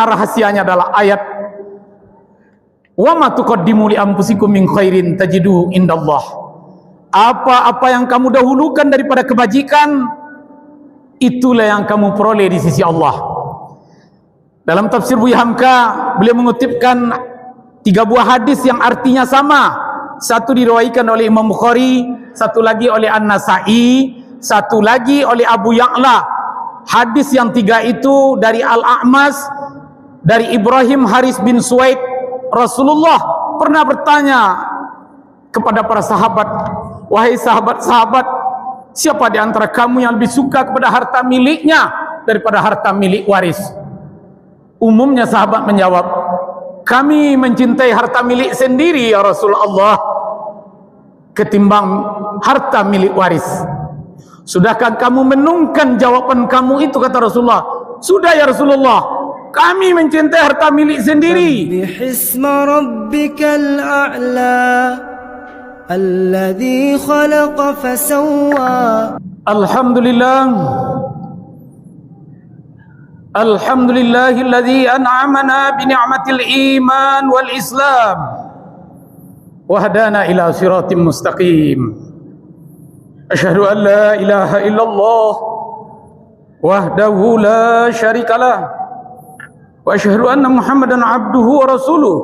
rahasianya adalah ayat wa ma tuqaddimu li anfusikum min khairin tajiduhu indallah. Apa-apa yang kamu dahulukan daripada kebajikan, itulah yang kamu peroleh di sisi Allah. Dalam tafsir Buya Hamka, beliau mengutipkan 3 buah hadis yang artinya sama. Satu diriwayatkan oleh Imam Bukhari, satu lagi oleh An-Nasa'i, satu lagi oleh Abu Ya'la. Hadis yang 3 itu dari Al-A'mas, dari Ibrahim Haris bin Suwaid. Rasulullah pernah bertanya kepada para sahabat, wahai sahabat-sahabat, siapa di antara kamu yang lebih suka kepada harta miliknya daripada harta milik waris? Umumnya sahabat menjawab, kami mencintai harta milik sendiri ya Rasulullah ketimbang harta milik waris. Sudahkah kamu menungkan jawaban kamu itu, kata Rasulullah? Sudah ya Rasulullah, kami mencintai harta milik sendiri. Bihisma rabbikal a'la alladhi khalaqa fasawwa. Alhamdulillah, alhamdulillahilladzi an'amana bi ni'matil iman wal islam wa hadana ila siratim mustaqim. Asyhadu an la ilaha illallah wahdahu la syarikalah wa asyhadu anna Muhammadan abduhu wa rasuluh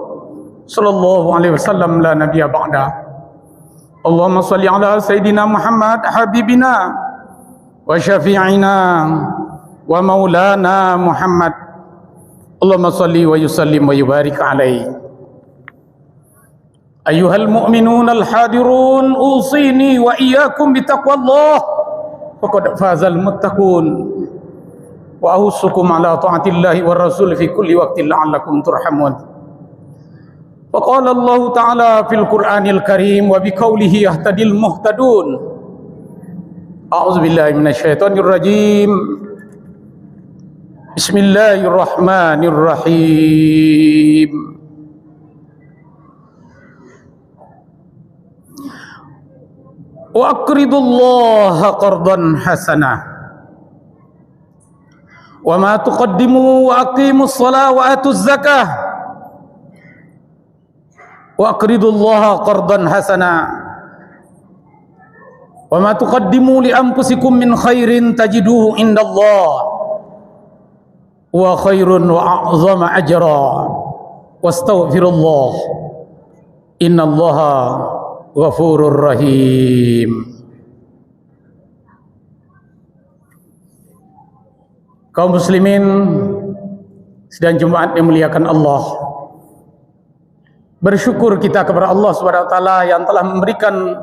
sallallahu alaihi wasallam la nabiyya ba'da. Allahumma shalli ala sayidina Muhammad habibina wa syafi'ina wa maulana Muhammad. Allahumma shalli wa yusallim wa yubarik alaihi. Ayyuhal mu'minun al-hadirun, usini wa iyyakum bitaqwallah faqad fazal muttaqun. Wa ahussukum ala ta'atillahi war rasul fi kulli waqtin la'allakum turhamun. Wa qala Allah ta'ala fil Qur'anil Karim wa biqaulihi yahtadil muhtadun. A'udzu billahi minasy syaithanir rajim. Bismillahirrahmanirrahim. Wa aqridullaha qardan hasanah wa ma tuqaddimu wa aqimus shalah wa atuz zakah wa aqridullaha qardan hasanah wa ma tuqaddimu li anfusikum min khairin tajiduhu indallah wa khairun wa a'zama ajra wastaghfirullah innallaha ghafurur rahim. Kaum muslimin sidang Jumat dimuliakan Allah, bersyukur kita kepada Allah Subhanahu wa taala yang telah memberikan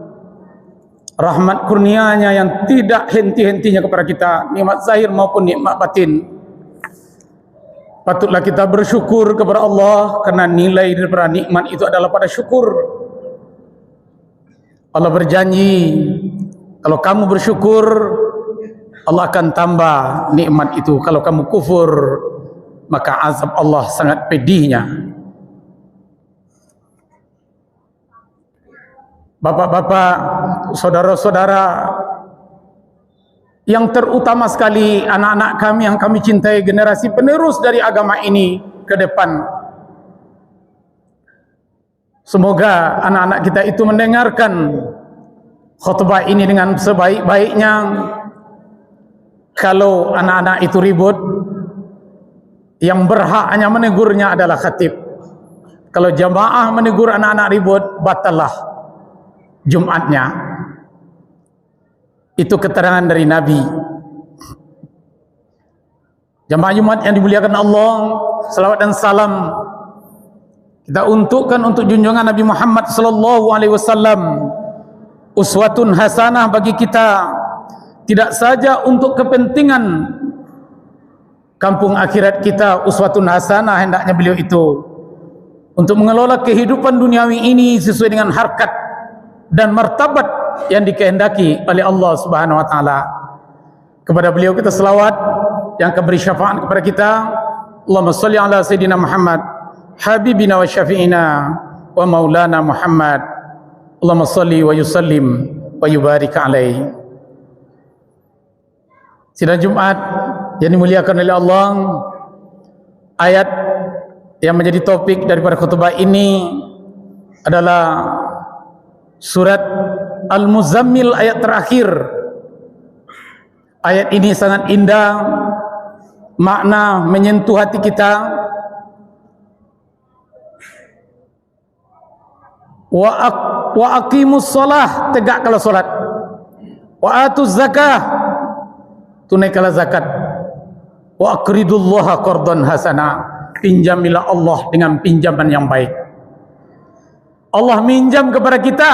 rahmat kurnia-Nya yang tidak henti-hentinya kepada kita, nikmat zahir maupun nikmat batin. Patutlah kita bersyukur kepada Allah karena nilai daripada nikmat itu adalah pada syukur. Allah berjanji, kalau kamu bersyukur, Allah akan tambah nikmat itu. Kalau kamu kufur, maka azab Allah sangat pedihnya. Bapak-bapak, saudara-saudara, yang terutama sekali anak-anak kami yang kami cintai, generasi penerus dari agama ini ke depan. Semoga anak-anak kita itu mendengarkan khutbah ini dengan sebaik-baiknya. Kalau anak-anak itu ribut, yang berhak hanya menegurnya adalah khatib. Kalau jamaah menegur anak-anak ribut, batallah Jumatnya. Itu keterangan dari Nabi. Jamaah Jumat yang dimuliakan Allah, salawat dan salam kita untukkan untuk junjungan Nabi Muhammad sallallahu alaihi wasallam, uswatun hasanah bagi kita, tidak saja untuk kepentingan kampung akhirat kita. Uswatun hasanah hendaknya beliau itu untuk mengelola kehidupan duniawi ini sesuai dengan harkat dan martabat yang dikehendaki oleh Allah Subhanahu wa taala. Kepada beliau kita selawat yang akan beri syafaat kepada kita. Allahumma shalli ala sayidina Muhammad habibina wa syafi'ina wa maulana Muhammad. Allahumma salli wa yusallim wa yubarik alaihi. Sidang Jumat yang dimuliakan oleh Allah, Ayat yang menjadi topik daripada khutbah ini adalah surat Al-Muzammil ayat terakhir. Ayat ini sangat indah, makna menyentuh hati kita. Wa aqimus shalah, tegakkanlah salat. Wa atuz zakah, tunaikanlah zakat. Wa aqridullaha qardan hasana, pinjamilah Allah dengan pinjaman yang baik. Allah minjam kepada kita,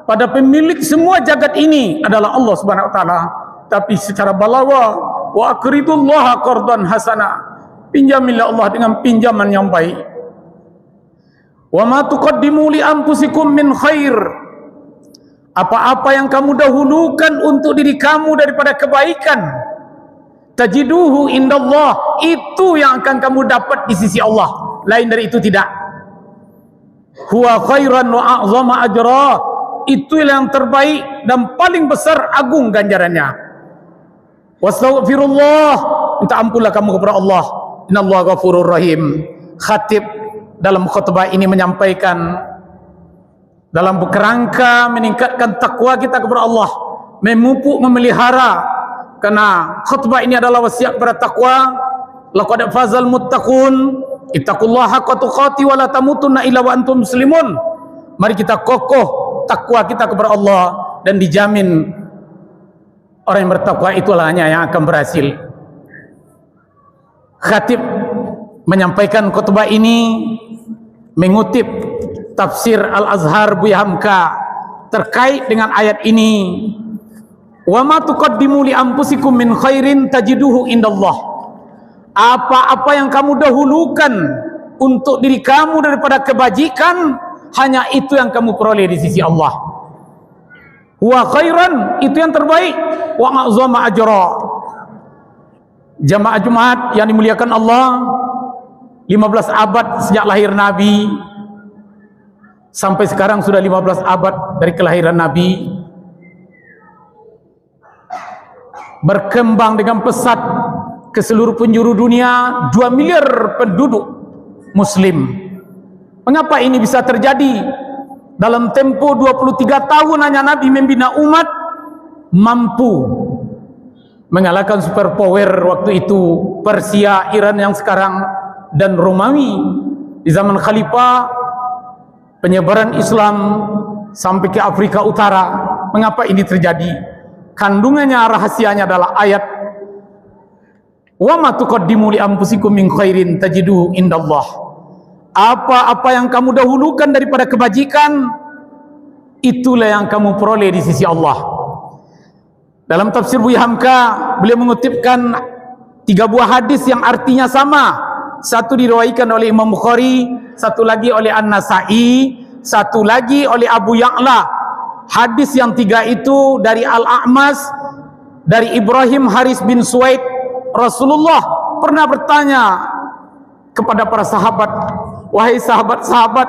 pada pemilik semua jagat ini adalah Allah Subhanahu wa taala, tapi secara balawa. Wa aqridullaha qardan hasana, pinjamilah Allah dengan pinjaman yang baik. Wa ma tuqaddimu li anfusikum min khair, apa-apa yang kamu dahulukan untuk diri kamu daripada kebaikan, tajiduhu indallah, itu yang akan kamu dapat di sisi Allah, lain dari itu tidak. Huwa khairan wa a'zama ajra, itu yang terbaik dan paling besar agung ganjarannya. Wastaghfirullah, minta ampunlah kamu kepada Allah, innallaha ghafurur rahim. Khatib dalam khutbah ini menyampaikan dalam kerangka meningkatkan takwa kita kepada Allah, memupuk, memelihara, karena khutbah ini adalah wasiat kepada takwa. Laqad fazal muttaqun, ittaqullaha haqqa tuqati wa la tamutunna illa wa antum muslimun. Mari kita kokoh takwa kita kepada Allah, dan dijamin orang yang bertakwa itulah hanya yang akan berhasil. Khatib menyampaikan khutbah ini mengutip tafsir Al-Azhar Buya Hamka terkait dengan ayat ini. Wa ma tuqaddimu li anfusikum min khairin tajiduhu indallah, apa-apa yang kamu dahulukan untuk diri kamu daripada kebajikan, hanya itu yang kamu peroleh di sisi Allah. Wa khairan, itu yang terbaik. Wa a'zama ajra. Jamaah Jumat yang dimuliakan Allah, 15 abad sejak lahir Nabi sampai sekarang sudah 15 abad dari kelahiran Nabi, berkembang dengan pesat ke seluruh penjuru dunia, 2 miliar penduduk muslim. Mengapa ini bisa terjadi? Dalam tempo 23 tahun hanya Nabi membina umat, mampu mengalahkan superpower waktu itu, Persia, Iran yang sekarang, dan Romawi. Di zaman Khalifah, penyebaran Islam sampai ke Afrika Utara. Mengapa ini terjadi? Kandungannya, rahasianya adalah ayat wa ma tuqaddimu li anfusikum min khairin tajiduhu indallah, apa-apa yang kamu dahulukan daripada kebajikan, itulah yang kamu peroleh di sisi Allah. Dalam tafsir Buya Hamka, beliau mengutipkan 3 buah hadis yang artinya sama. Satu diriwayatkan oleh Imam Bukhari, satu lagi oleh An-Nasai, satu lagi oleh Abu Ya'la. Hadis yang 3 itu dari Al-A'mas, dari Ibrahim Haris bin Suwaid. Rasulullah pernah bertanya kepada para sahabat, wahai sahabat-sahabat,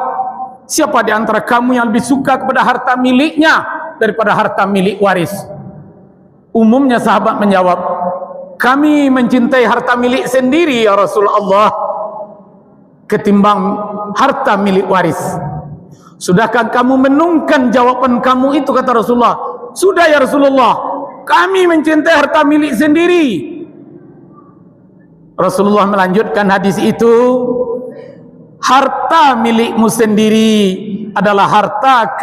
siapa di antara kamu yang lebih suka kepada harta miliknya daripada harta milik waris? Umumnya sahabat menjawab, kami mencintai harta milik sendiri ya Rasulullah ketimbang harta milik waris. Sudahkah kamu menungkan jawaban kamu itu, kata Rasulullah? Sudah ya Rasulullah, kami mencintai harta milik sendiri. Rasulullah melanjutkan hadis itu, harta milikmu sendiri adalah harta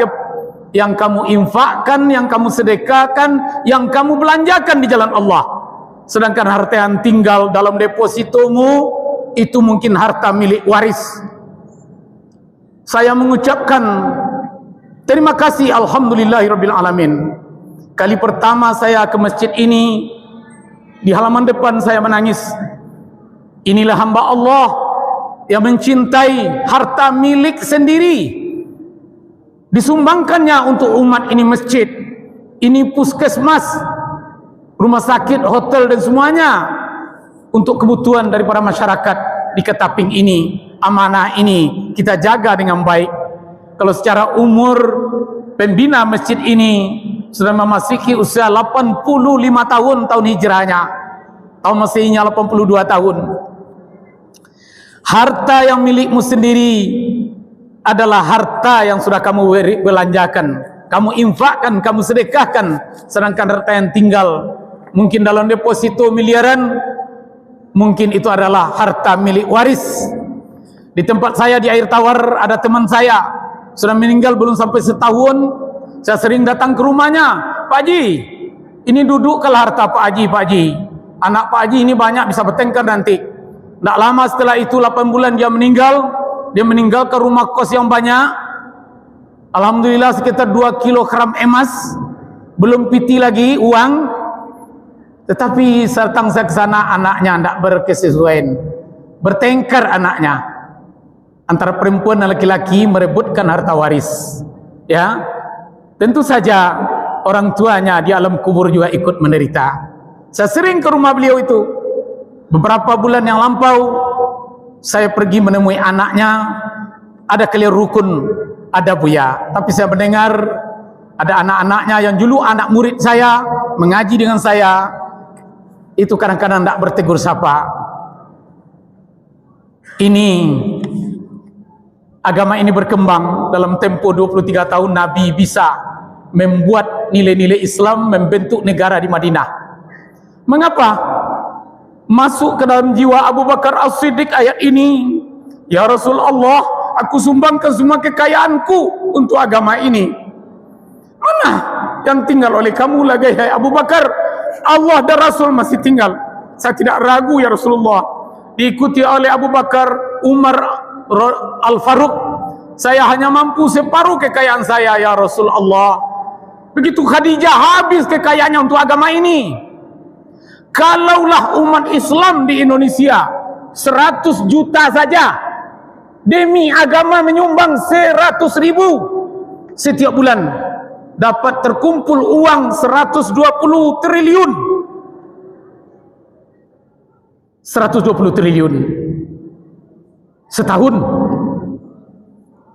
yang kamu infakkan, yang kamu sedekahkan, yang kamu belanjakan di jalan Allah. Sedangkan harta yang tinggal dalam depositomu, itu mungkin harta milik waris. Saya mengucapkan terima kasih, alhamdulillahirabbil alamin. Kali pertama saya ke masjid ini, di halaman depan saya menangis. Inilah hamba Allah yang mencintai harta milik sendiri, disumbangkannya untuk umat ini masjid, ini puskesmas, rumah sakit, hotel dan semuanya untuk kebutuhan daripada masyarakat di Ketaping ini. Amanah ini kita jaga dengan baik. Kalau secara umur pembina masjid ini sudah memasuki usia 85 tahun hijrahnya, tahun Masehinya 82 tahun. Harta yang milikmu sendiri adalah harta yang sudah kamu belanjakan, kamu infakkan, kamu sedekahkan. Sedangkan harta yang tinggal mungkin dalam deposito miliaran, mungkin itu adalah harta milik waris. Di tempat saya di Air Tawar ada teman saya sudah meninggal belum sampai setahun. Saya sering datang ke rumahnya, Pak Haji, ini duduk kalau harta Pak Haji, Pak Haji. Anak Pak Haji ini banyak, bisa bertengkar nanti. Tak lama setelah itu 8 bulan dia meninggal. Dia meninggalkan rumah kos yang banyak. Alhamdulillah sekitar 2 kilogram emas. Belum piti lagi uang. Tetapi datang saya ke sana, anaknya tidak berkesesuaian. Bertengkar anaknya. Antara perempuan dan laki-laki merebutkan harta waris. Ya, tentu saja orang tuanya di alam kubur juga ikut menderita. Saya sering ke rumah beliau itu. Beberapa bulan yang lampau saya pergi menemui anaknya. Ada keliru rukun, ada buya. Tapi saya mendengar ada anak-anaknya yang dulu anak murid saya, mengaji dengan saya, itu kadang-kadang tidak bertegur sapa. Ini agama ini berkembang. Dalam tempo 23 tahun Nabi bisa membuat nilai-nilai Islam, membentuk negara di Madinah. Mengapa masuk ke dalam jiwa Abu Bakar As-Siddiq ayat ini? Ya Rasulullah, aku sumbangkan semua kekayaanku untuk agama ini. Mana yang tinggal oleh kamu lagi, hai Abu Bakar? Allah dan Rasul masih tinggal. Saya tidak ragu ya Rasulullah. Diikuti oleh Abu Bakar, Umar, Al-Faruq. Saya hanya mampu separuh kekayaan saya ya Rasulullah. Begitu Khadijah habis kekayaannya untuk agama ini. Kalaulah umat Islam di Indonesia 100 juta saja demi agama menyumbang 100.000 setiap bulan, dapat terkumpul uang 120 triliun. 120 triliun setahun.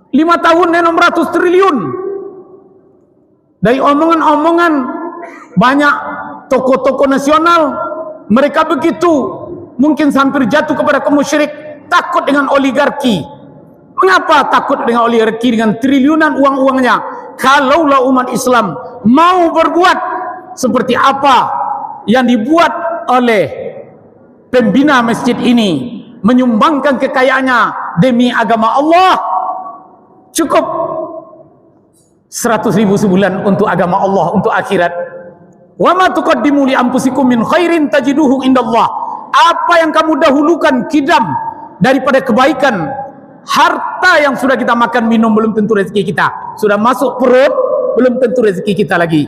5 tahun 600 triliun. Dari omongan-omongan banyak tokoh-tokoh nasional, mereka begitu mungkin hampir jatuh kepada kemusyrik, takut dengan oligarki. Mengapa takut dengan oligarki, dengan triliunan uang-uangnya? Kalaulah umat Islam mau berbuat seperti apa yang dibuat oleh pembina masjid ini, menyumbangkan kekayaannya demi agama Allah, cukup 100.000 sebulan untuk agama Allah, untuk akhirat. Wa ma tuqaddimu li anfusikum min khairin tajiduhu indallah. Apa yang kamu dahulukan kidam daripada kebaikan, harta yang sudah kita makan minum belum tentu rezeki kita. Sudah masuk perut belum tentu rezeki kita lagi.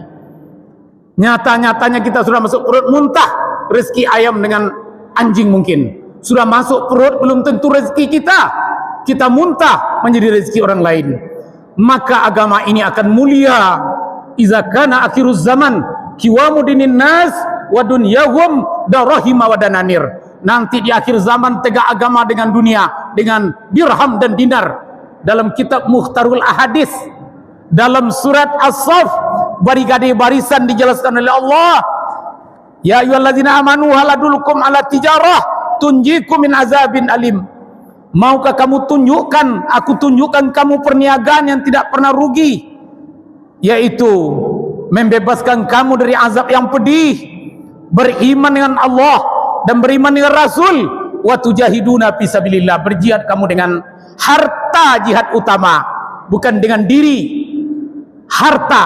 Nyata-nyatanya kita sudah masuk perut muntah, rezeki ayam dengan anjing mungkin. Sudah masuk perut belum tentu rezeki kita. Kita muntah menjadi rezeki orang lain. Maka agama ini akan mulia iza kana akhiruz zaman kiwamu dinin nas wa dunyahum darahima wa dananir. Nanti di akhir zaman tegak agama dengan dunia, dengan dirham dan dinar. Dalam kitab Mukhtarul Ahadis, dalam surat As-Saff, barisan dijelaskan oleh Allah, ya ayyuhalladzina amanu hal adullukum ala tijarah tunjikum min azabin alim. Maukah kamu tunjukkan, aku tunjukkan kamu perniagaan yang tidak pernah rugi, yaitu membebaskan kamu dari azab yang pedih. Beriman dengan Allah dan beriman dengan Rasul. Wa tujahiduna fi sabilillah, berjihad kamu dengan harta, jihad utama, bukan dengan diri. Harta,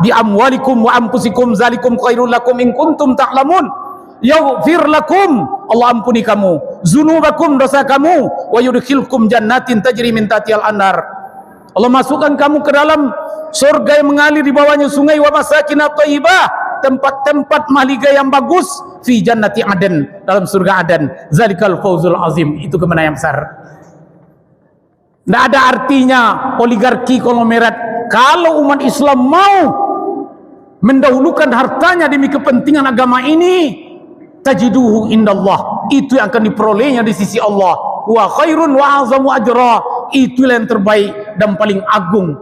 bi amwalikum wa anfusikum zalikum khairul lakum in kuntum ta'lamun. Yaghfir lakum, Allah ampuni kamu zunubakum, dosa kamu, wa yudkhilkum jannatin tajri min tahtihal anhar. Allah masukkan kamu ke dalam surga yang mengalir di bawahnya sungai, wa masakin thayyibah, tempat-tempat mahligai yang bagus, fi jannati aden, dalam surga Aden. Zalikal fawzul azim, itu kemenangan besar. Tidak ada artinya oligarki konglomerat kalau umat Islam mau mendahulukan hartanya demi kepentingan agama ini. Tajiduhu indallah, itu yang akan diperolehnya di sisi Allah. Wa khairun wa azamu ajra, itulah yang terbaik dan paling agung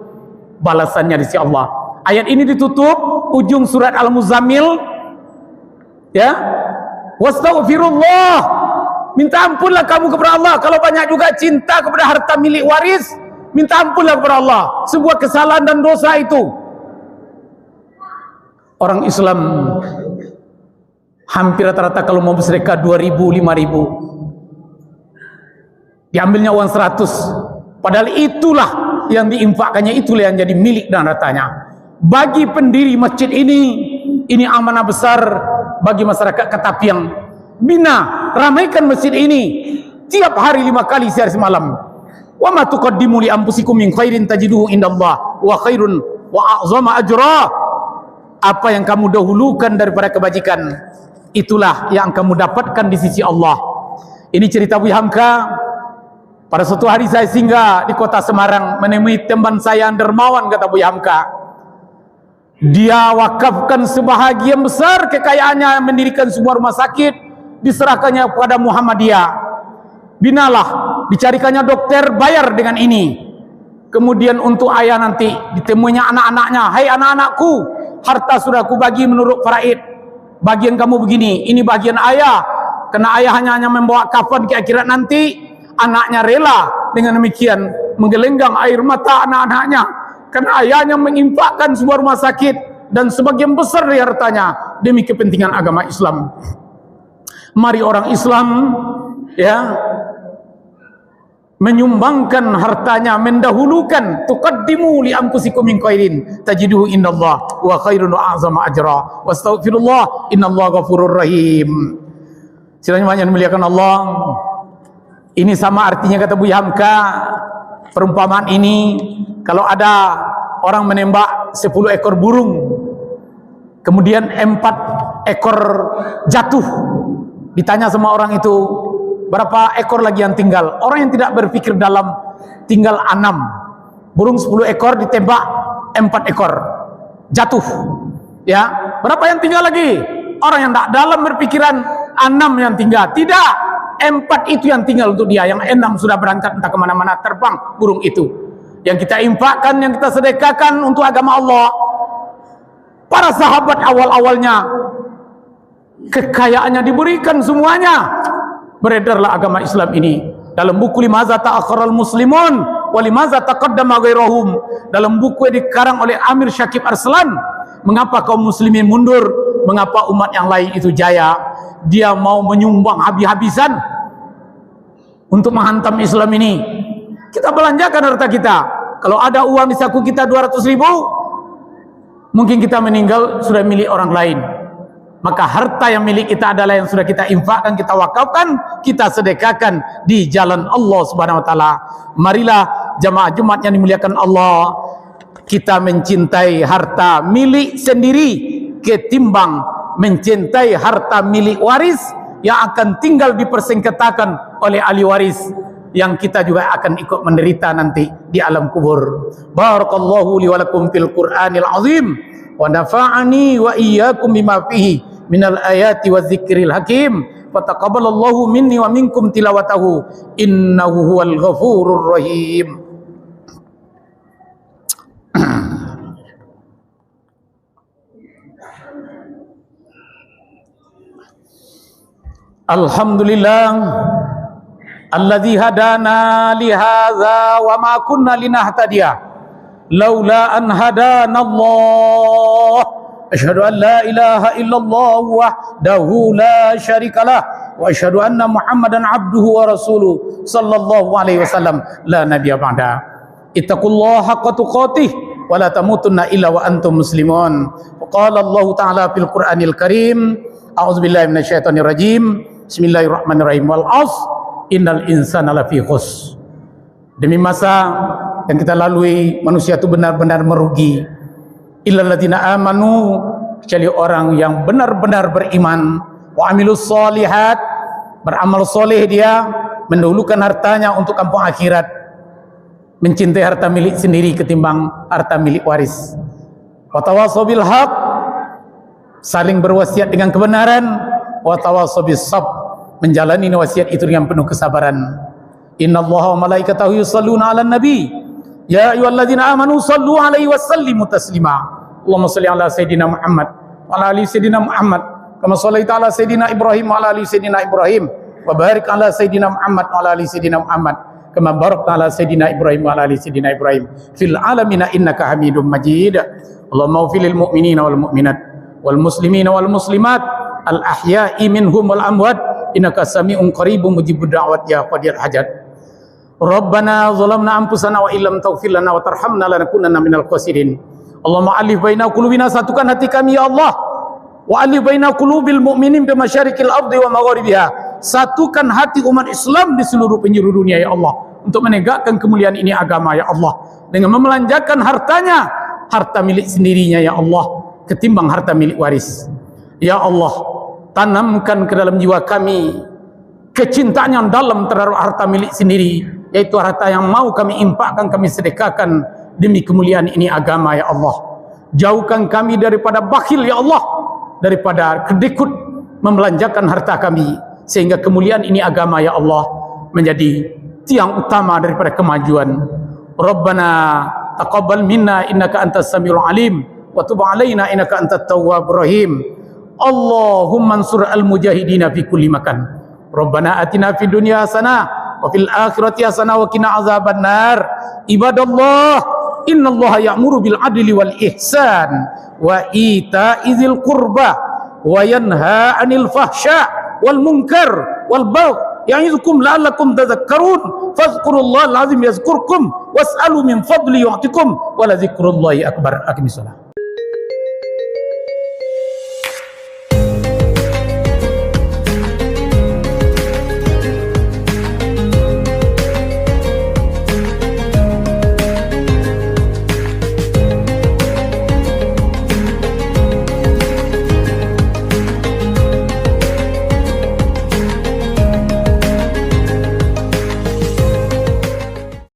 balasannya di sisi Allah. Ayat ini ditutup ujung surat Al-Muzammil, ya, wastaghfirullah minta ampunlah kamu kepada Allah. Kalau banyak juga cinta kepada harta milik waris, minta ampunlah kepada Allah. Sebuah kesalahan dan dosa itu. Orang Islam hampir rata-rata kalau mau bersedekah 2.000, 5.000, diambilnya uang 100, padahal itulah yang diinfakkannya, itulah yang jadi milik dan hartanya. Bagi pendiri masjid ini amanah besar bagi masyarakat Katapiang. Bina, ramaikan masjid ini tiap hari 5 kali sehari semalam. Wa ma tuqaddimu li anfusikum min khairin tajiduhu indallah wa khairun wa a'zama ajra. Apa yang kamu dahulukan daripada kebajikan, itulah yang kamu dapatkan di sisi Allah. Ini cerita Buya Hamka. Pada suatu hari saya singgah di kota Semarang, menemui teman saya yang dermawan, kata Buya Hamka. Dia wakafkan sebahagian besar kekayaannya mendirikan sebuah rumah sakit, diserahkannya kepada Muhammadiyah. Binalah, dicarikannya dokter, bayar dengan ini. Kemudian untuk ayah nanti ditemuinya anak-anaknya, hai anak-anakku, harta sudah aku bagi menurut faraid. Bagian kamu begini, ini bagian ayah. Karena ayah hanya membawa kafan ke akhirat nanti, anaknya rela dengan demikian menggelenggang air mata anak-anaknya. Karena ayahnya menginfakkan sebuah rumah sakit dan sebagian besar dari hartanya demi kepentingan agama Islam. Mari orang Islam ya menyumbangkan hartanya, mendahulukan. Tuqaddimu li anfusikum min khairin tajiduhu indallah wa khairun wa a'zama ajra. Wastaghfirullah innallaha ghafurur rahim. Silahkan yang dimuliakan Allah. Ini sama artinya, kata Buya Hamka, perumpamaan ini kalau ada orang menembak 10 ekor burung, kemudian 4 ekor jatuh, ditanya sama orang itu, berapa ekor lagi yang tinggal? Orang yang tidak berpikir dalam, tinggal 6. Burung 10 ekor ditembak 4 ekor jatuh, ya, berapa yang tinggal lagi? Orang yang tak dalam berpikiran 6 yang tinggal. Tidak, 4 itu yang tinggal untuk dia, yang 6 sudah berangkat entah kemana-mana, terbang burung itu. Yang kita infakkan, yang kita sedekahkan untuk agama Allah. Para sahabat awal-awalnya kekayaannya diberikan semuanya. Beredarlah agama Islam ini. Dalam buku Limaza Ta'akharal Muslimun wa Limaza Taqaddama Ghairahum, dalam buku yang dikarang oleh Amir Syakib Arslan, mengapa kaum muslimin mundur, mengapa umat yang lain itu jaya. Dia mau menyumbang habis-habisan untuk menghantam Islam ini. Kita belanjakan harta kita. Kalau ada uang di saku kita 200.000, mungkin kita meninggal sudah milik orang lain. Maka harta yang milik kita adalah yang sudah kita infakkan, kita wakafkan, kita sedekahkan di jalan Allah Subhanahu wa taala. Marilah jamaah Jumat yang dimuliakan Allah, kita mencintai harta milik sendiri ketimbang mencintai harta milik waris yang akan tinggal dipersengketakan oleh ahli waris, yang kita juga akan ikut menderita nanti di alam kubur. Barakallahu li wa lakum fil Qur'anil azim wa nafa'ani wa iyyakum bima fihi minal ayati wadzikril hakim. Fataqabbalallahu minni wa minkum tilawatahu innahu huwal ghafurur rahim. Alhamdulillah alladzi hadana li hadza wa ma kunna linahtadiya laula an hadana Allah. Asyhadu an la ilaha illallah wahdahu la syarikalah wa asyhadu anna Muhammadan abduhu wa rasuluh sallallahu alaihi wasallam la nabiyya ba'da. Ittaqullaha haqqa tuqatih wa la tamutunna illa wa antum muslimun. Qala Allah ta'ala fil Qur'anil Karim, a'udzubillahi minasyaitonir rajim. Bismillahirrahmanirrahim. Wal 'asr innal insana lafi khusr. Demi masa yang kita lalui, manusia itu benar-benar merugi. Illal ladzina amanu, kecuali orang yang benar-benar beriman, wa amilus solihat, beramal soleh, dia mendahulukan hartanya untuk kampung akhirat, mencintai harta milik sendiri ketimbang harta milik waris. Wa tawassaw bil haq, saling berwasiat dengan kebenaran, wa tawassaw bis sabr, menjalani wasiat itu dengan penuh kesabaran. Innallaha wa malaikatahu yusholluna 'alan nabi ya ayyuhalladzina amanu shallu 'alaihi wa sallimu taslima. Allahumma shalli 'ala sayidina Muhammad wa 'ala ali sayidina Muhammad kama shallaita 'ala sayidina Ibrahim wa 'ala ali sayidina Ibrahim wa barik ala sayyidina Muhammad wa ala ali sayyidina Muhammad kama barakta ala sayyidina Ibrahim wa ala ali sayyidina Ibrahim fil alamin innaka Hamidum Majid. Allahumma ighfir lil mu'minina wal mu'minat wal muslimina wal muslimat al ahya'i minhum wal amwat innaka sami'un qaribun mujibud da'wat ya qadir hajat. Rabbana zalamna anfusana wa illam taghfir lana wa tarhamna lanakunanna minal khasirin. Allahumma alif baina qulubina, satukan hati kami ya Allah. Wa alif baina qulubil mu'minin bi masyariqil ardi wa magharibiha, satukan hati umat Islam di seluruh penjuru dunia ya Allah, untuk menegakkan kemuliaan ini agama ya Allah, dengan memelanjakan hartanya, harta milik sendirinya ya Allah, ketimbang harta milik waris. Ya Allah, tanamkan ke dalam jiwa kami kecintaan yang dalam terhadap harta milik sendiri, yaitu harta yang mau kami infakkan, kami sedekahkan demi kemuliaan ini agama ya Allah. Jauhkan kami daripada bakhil ya Allah, daripada kedekut membelanjakan harta kami, sehingga kemuliaan ini agama ya Allah menjadi tiang utama daripada kemajuan. Rabbana taqabbal minna innaka antas samiul alim wa tub alaina innaka antat tawwabur rahim. Allahumma ansur al mujahidina fi kulli makan. Rabbana atina fid dunya hasanah wa fil akhirati hasanah wa qina azabannar. Ibadallah, innallaha ya'muru bil adli wal ihsan wa ita'izil qurba wa yanha 'anil fahsya wal munkar wal baghi ya'izukum la'allakum tadhakkarun. Fadhkurullahal azim yazkurkum was'alu min fadli yu'tikum wa la dzikrullahi akbar. Aqimissalah.